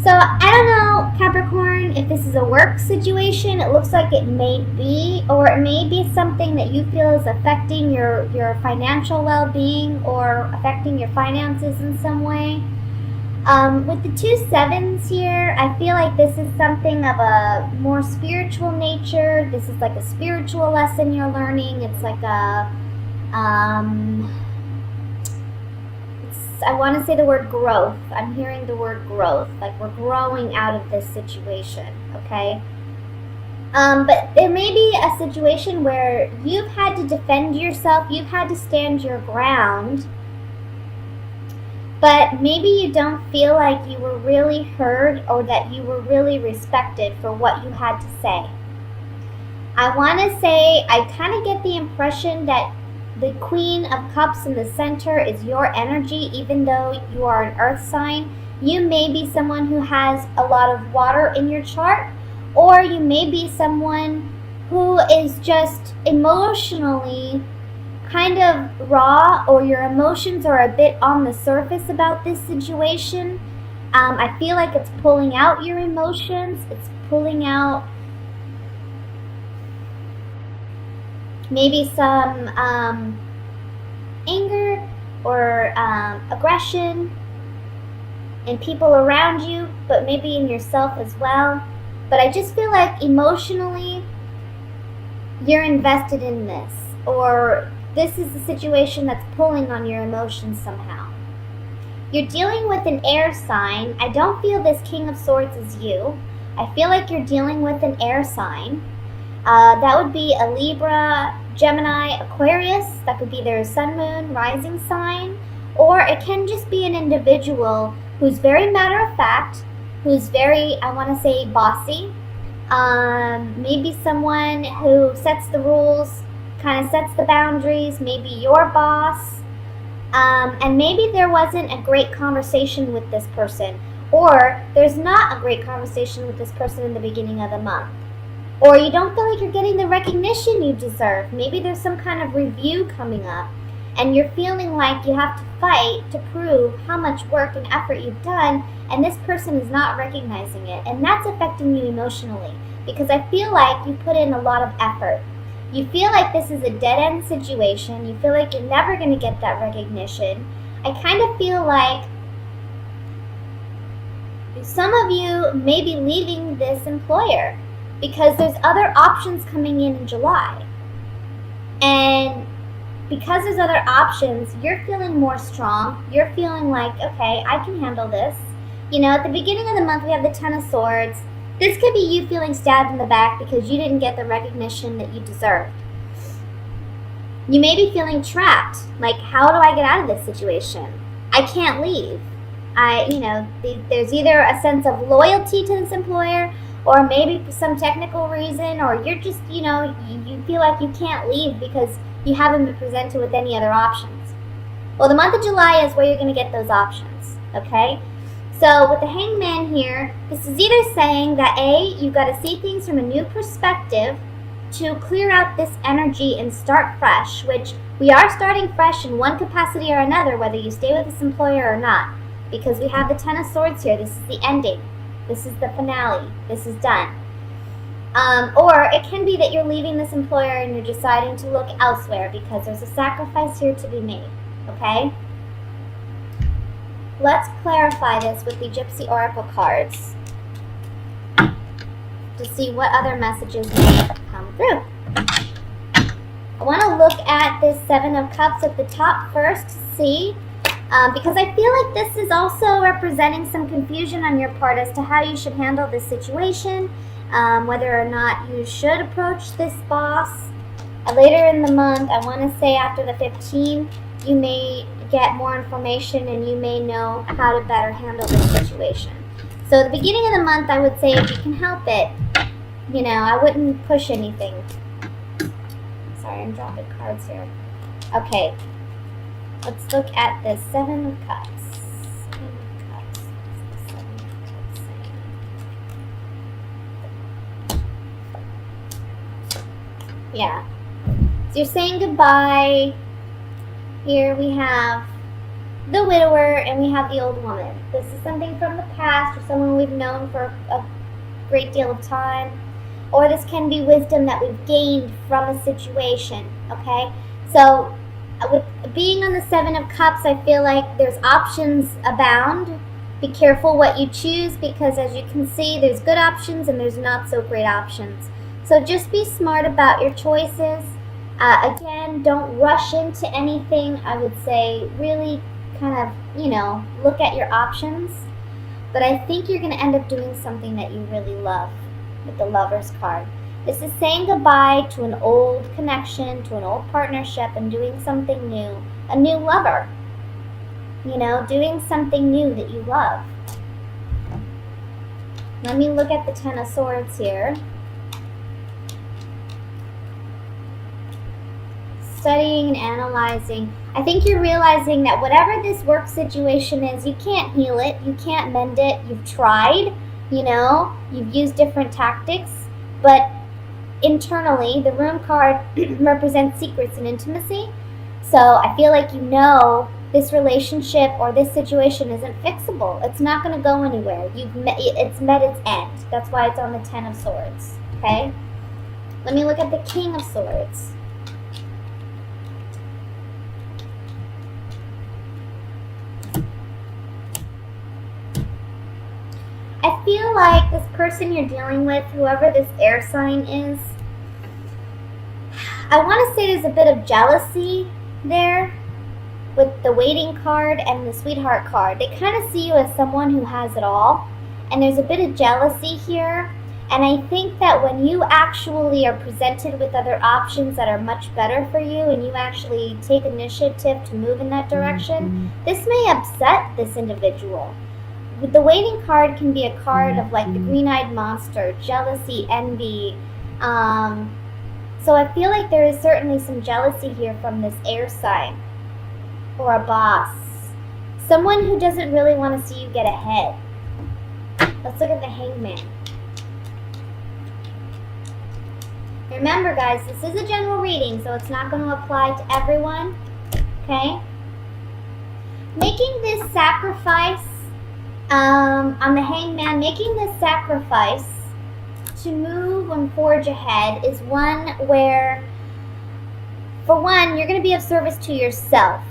So I don't know, Capricorn, if this is a work situation. It looks like it may be, or it may be something that you feel is affecting your financial well-being or affecting your finances in some way. With the 2 sevens here, I feel like this is something of a more spiritual nature. This is like a spiritual lesson you're learning. It's like I want to say the word growth. I'm hearing the word growth. Like we're growing out of this situation, okay? But there may be a situation where you've had to defend yourself. You've had to stand your ground. But maybe you don't feel like you were really heard or that you were really respected for what you had to say. I want to say, I kind of get the impression that the Queen of Cups in the center is your energy, even though you are an earth sign. You may be someone who has a lot of water in your chart, or you may be someone who is just emotionally kind of raw, or your emotions are a bit on the surface about this situation. I feel like it's pulling out your emotions. It's pulling out maybe some anger or aggression in people around you, but maybe in yourself as well. But I just feel like emotionally you're invested in this, or this is the situation that's pulling on your emotions somehow. You're dealing with an air sign. I don't feel this King of Swords is you. I feel like you're dealing with an air sign. That would be a Libra, Gemini, Aquarius. That could be their sun, moon, rising sign. Or it can just be an individual who's very matter of fact, who's very, I want to say, bossy. Maybe someone who sets the rules, kind of sets the boundaries, maybe your boss. And maybe there wasn't a great conversation with this person, or there's not a great conversation with this person in the beginning of the month. Or you don't feel like you're getting the recognition you deserve. Maybe there's some kind of review coming up, and you're feeling like you have to fight to prove how much work and effort you've done, and this person is not recognizing it. And that's affecting you emotionally, because I feel like you put in a lot of effort. You feel like this is a dead-end situation. You feel like you're never going to get that recognition. I kind of feel like some of you may be leaving this employer because there's other options coming in July. And because there's other options, you're feeling more strong. You're feeling like, okay, I can handle this. You know, at the beginning of the month, we have the Ten of Swords. This could be you feeling stabbed in the back because you didn't get the recognition that you deserved. You may be feeling trapped. Like, how do I get out of this situation? I can't leave. There's either a sense of loyalty to this employer, or maybe for some technical reason, or you're just, you feel like you can't leave because you haven't been presented with any other options. Well, the month of July is where you're going to get those options, okay? So with the Hangman here, this is either saying that A, you've got to see things from a new perspective to clear out this energy and start fresh, which we are starting fresh in one capacity or another, whether you stay with this employer or not, because we have the Ten of Swords here. This is the ending. This is the finale. This is done. Or it can be that you're leaving this employer and you're deciding to look elsewhere because there's a sacrifice here to be made, okay? Let's clarify this with the Gypsy Oracle cards to see what other messages may come through. I want to look at this Seven of Cups at the top first to see, because I feel like this is also representing some confusion on your part as to how you should handle this situation, whether or not you should approach this boss. Later in the month, I want to say after the 15th, you may get more information and you may know how to better handle this situation. So at the beginning of the month, I would say if you can help it, I wouldn't push anything. Sorry, I'm dropping cards here. Okay, let's look at the Seven of Cups. Yeah. So you're saying goodbye. Here we have the widower, and we have the old woman. This is something from the past or someone we've known for a great deal of time. Or this can be wisdom that we've gained from a situation, okay? So with being on the Seven of Cups, I feel like there's options abound. Be careful what you choose, because as you can see, there's good options and there's not so great options. So just be smart about your choices. Again, don't rush into anything. I would say really kind of, look at your options. But I think you're going to end up doing something that you really love with the Lover's card. This is saying goodbye to an old connection, to an old partnership, and doing something new. A new lover. Doing something new that you love. Let me look at the Ten of Swords here. Studying and analyzing. I think you're realizing that whatever this work situation is, you can't heal it, you can't mend it, you've tried, you've used different tactics, but internally, the Room card represents secrets and intimacy, so I feel like this relationship or this situation isn't fixable. It's not going to go anywhere. It's met its end. That's why it's on the Ten of Swords, okay? Let me look at the King of Swords. I feel like this person you're dealing with, whoever this air sign is, I want to say there's a bit of jealousy there with the Waiting card and the Sweetheart card. They kind of see you as someone who has it all, and there's a bit of jealousy here. And I think that when you actually are presented with other options that are much better for you, and you actually take initiative to move in that direction, this may upset this individual. The Waiting card can be a card of like the green-eyed monster, jealousy, envy. So I feel like there is certainly some jealousy here from this air sign or a boss. Someone who doesn't really want to see you get ahead. Let's look at the Hangman. Remember, guys, this is a general reading, so it's not going to apply to everyone, okay? Making this sacrifice on the Hangman, making this sacrifice to move and forge ahead is one where, for one, you're going to be of service to yourself.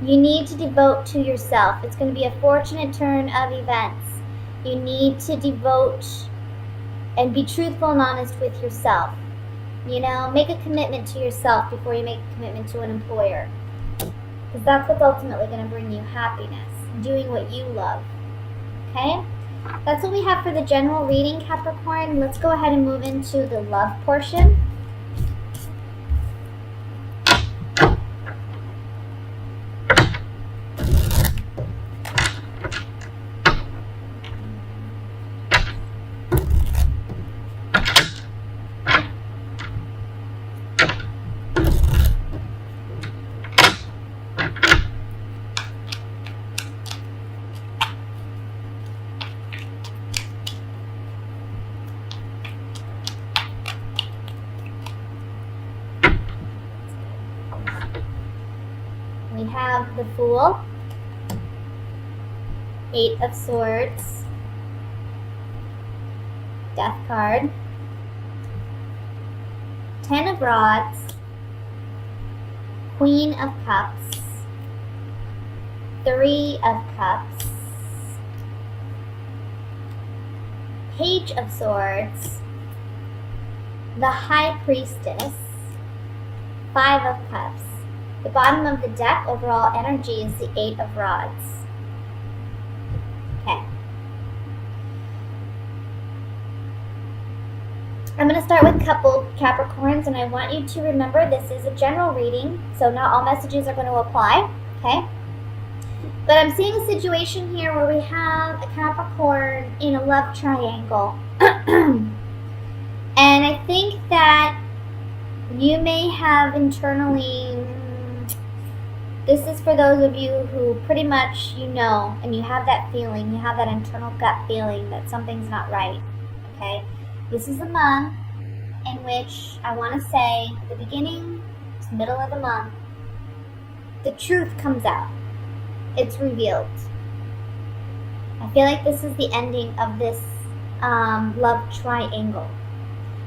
You need to devote to yourself. It's going to be a fortunate turn of events. You need to devote and be truthful and honest with yourself. Make a commitment to yourself before you make a commitment to an employer. Because that's what's ultimately going to bring you happiness. Doing what you love. Okay? That's what we have for the general reading, Capricorn. Let's go ahead and move into the love portion. We have the Fool, Eight of Swords, Death card, Ten of Rods, Queen of Cups, Three of Cups, Page of Swords, the High Priestess, Five of Cups. The bottom of the deck, overall energy, is the Eight of Rods. Okay. I'm going to start with coupled Capricorns, and I want you to remember this is a general reading, so not all messages are going to apply, okay? But I'm seeing a situation here where we have a Capricorn in a love triangle. And I think that you may have internally... This is for those of you who pretty much and you have that feeling, you have that internal gut feeling that something's not right, okay? This is a month in which I want to say the beginning to middle of the month, the truth comes out. It's revealed. I feel like this is the ending of this love triangle.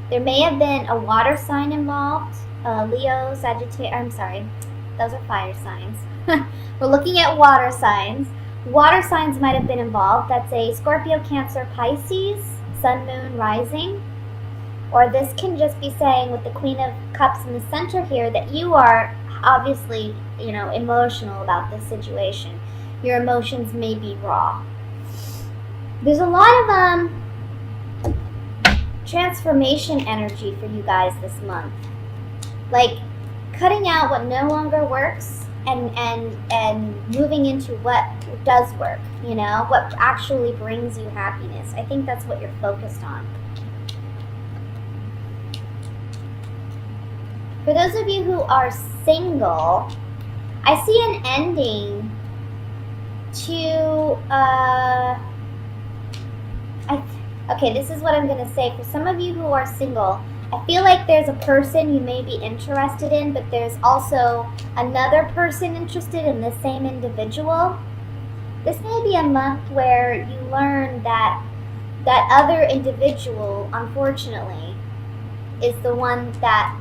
There may have been a water sign involved. Leo, Sagittarius, I'm sorry, those are fire signs. We're looking at water signs. Water signs might have been involved. That's a Scorpio, Cancer, Pisces, Sun, Moon, Rising. Or this can just be saying with the Queen of Cups in the center here that you are obviously, emotional about this situation. Your emotions may be raw. There's a lot of transformation energy for you guys this month. Like cutting out what no longer works and moving into what does work, what actually brings you happiness. I think that's what you're focused on. For those of you who are single, I see an ending to, okay, this is what I'm going to say. For some of you who are single, I feel like there's a person you may be interested in, but there's also another person interested in the same individual. This may be a month where you learn that that other individual, unfortunately, is the one that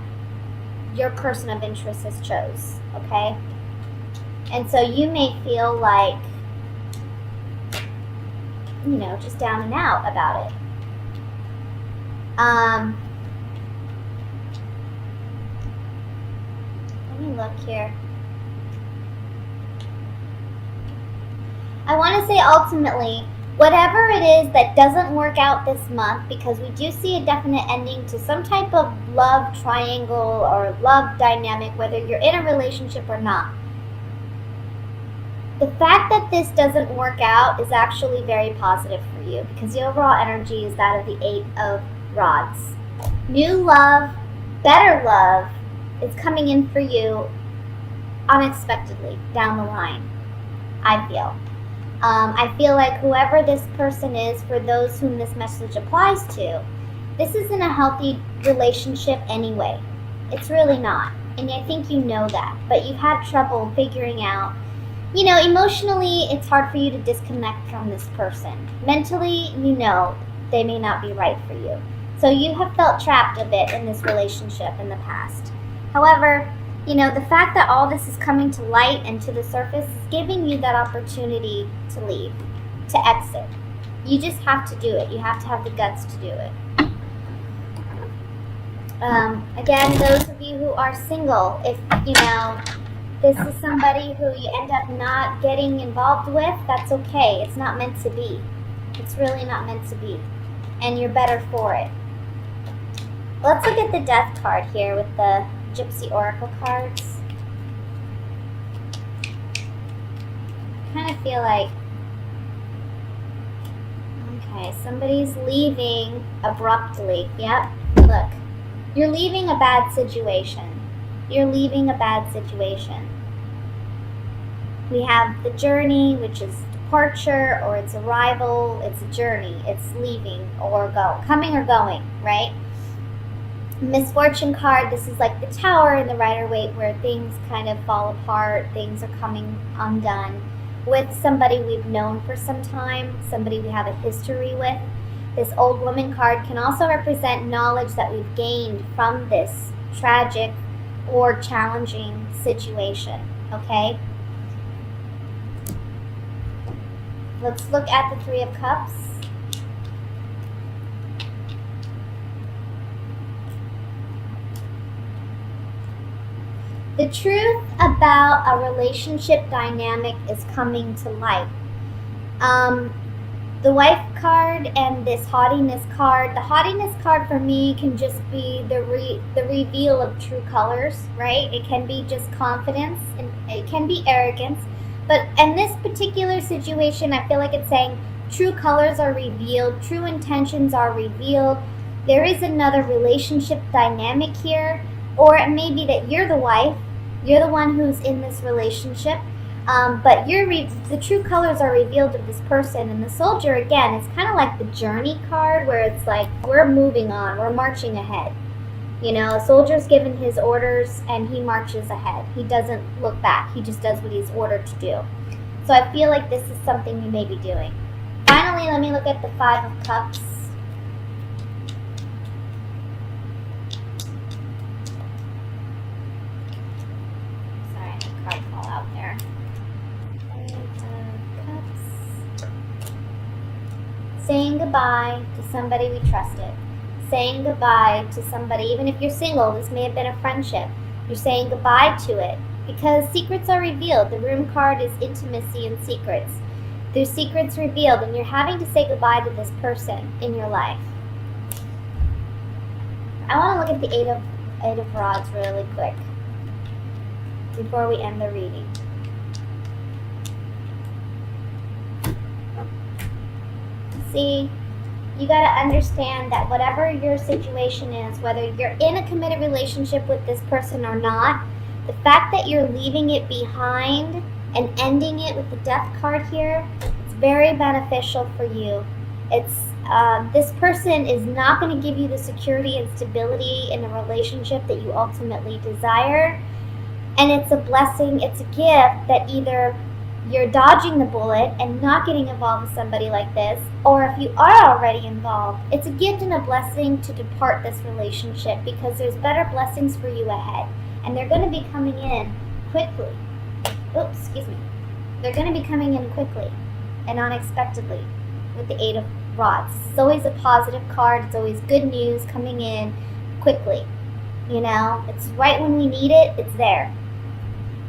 your person of interest has chose, okay? And so you may feel like, just down and out about it. Let me look here. I want to say ultimately, whatever it is that doesn't work out this month, because we do see a definite ending to some type of love triangle or love dynamic, whether you're in a relationship or not. The fact that this doesn't work out is actually very positive for you, because the overall energy is that of the 8 of Rods. New love, better love is coming in for you unexpectedly down the line, I feel. I feel like whoever this person is, for those whom this message applies to, this isn't a healthy relationship anyway. It's really not. And I think you know that. But you've had trouble figuring out, emotionally, it's hard for you to disconnect from this person. Mentally, they may not be right for you. So you have felt trapped a bit in this relationship in the past. However, the fact that all this is coming to light and to the surface is giving you that opportunity to leave, to exit. You just have to do it. You have to have the guts to do it. Again, those of you who are single, if, this is somebody who you end up not getting involved with, that's okay. It's not meant to be. It's really not meant to be. And you're better for it. Let's look at the Death card here with the Gypsy Oracle cards. I kind of feel like, okay, somebody's leaving abruptly. Yep, look. You're leaving a bad situation. You're leaving a bad situation. We have the journey, which is departure, or it's arrival. It's a journey. It's leaving or coming or going, right? Misfortune card, this is like the Tower in the Rider-Waite, where things kind of fall apart, things are coming undone with somebody we've known for some time, somebody we have a history with. This Old Woman card can also represent knowledge that we've gained from this tragic or challenging situation, okay? Let's look at the Three of Cups. The truth about a relationship dynamic is coming to light. The Wife card and this Haughtiness card. The Haughtiness card for me can just be the reveal of true colors, right? It can be just confidence, and it can be arrogance. But in this particular situation, I feel like it's saying true colors are revealed, true intentions are revealed. There is another relationship dynamic here, or it may be that you're the wife, you're the one who's in this relationship, but the true colors are revealed of this person. And the Soldier, again, it's kind of like the Journey card, where it's like we're moving on, we're marching ahead. You know, a soldier's given his orders and he marches ahead. He doesn't look back. He just does what he's ordered to do. So I feel like this is something you may be doing. Finally, let me look at the Five of Cups. Sorry, I had a card fall out there. Five of Cups. Saying goodbye to somebody we trusted. Saying goodbye to somebody, even if you're single, this may have been a friendship. You're saying goodbye to it because secrets are revealed. The Room card is intimacy and secrets. There's secrets revealed, and you're having to say goodbye to this person in your life. I want to look at the Eight of Rods really quick before we end the reading. See, you got to understand that whatever your situation is, whether you're in a committed relationship with this person or not, the fact that you're leaving it behind and ending it with the Death card here, it's very beneficial for you. It's this person is not going to give you the security and stability in a relationship that you ultimately desire. And it's a blessing, it's a gift that either you're dodging the bullet and not getting involved with somebody like this, or if you are already involved, it's a gift and a blessing to depart this relationship because there's better blessings for you ahead. And they're going to be coming in quickly. Oops, excuse me. They're going to be coming in quickly and unexpectedly with the Eight of Rods. It's always a positive card. It's always good news coming in quickly. You know, it's right when we need it, it's there.